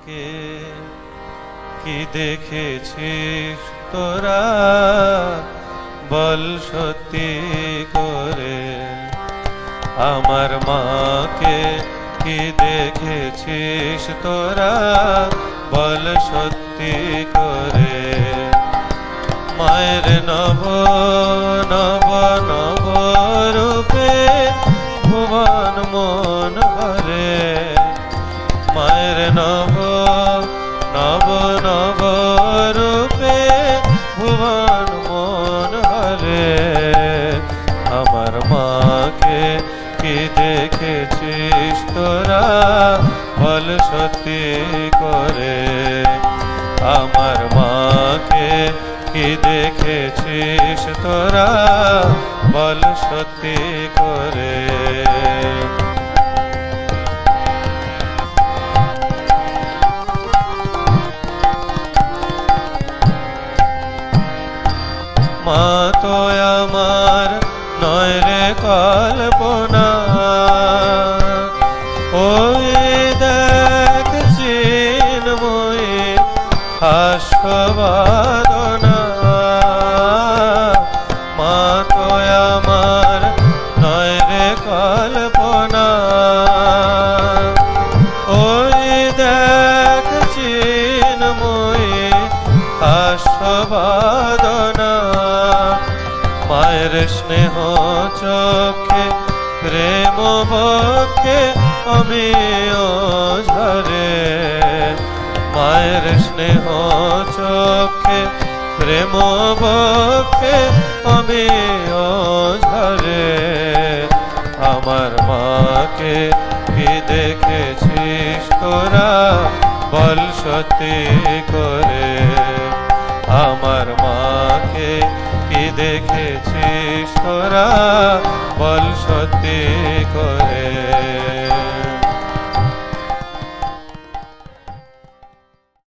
মাকে কি দেখেছিস তোরা বল সত্যি করে, আমার মাকে কি দেখেছিস তোরা বল সত্যি করে। মায়ের নব নব নব রূপে ভুবন মন হরে, মায়ের নব নব নব রূপে ভুবন মন হরে। আমার মাকে কি দেখেছিস তোরা বল সত্যি করে, আমার মাকে কি দেখেছিস তোরা বল সত্যি করে। মা তো আমার নয় রে কল্পনা, ওই দেখ চিন্ময়ী হাস্যবাদনা। মা তো আমার নয় রে কল্পনা, ওই দেখ চিন্ময়ী হাস্যবাদনা। মায়ের স্নেহ চোখে প্রেম বক্ষে আমিও ঝরে, মায়ের স্নেহ চোখে প্রেম বক্ষে আমিও ঝরে। আমার মাকে কি দেখেছিস তোরা বল সত্যি করে, আমার মাকে কি দেখেছিস তোরা বল সত্যি করে।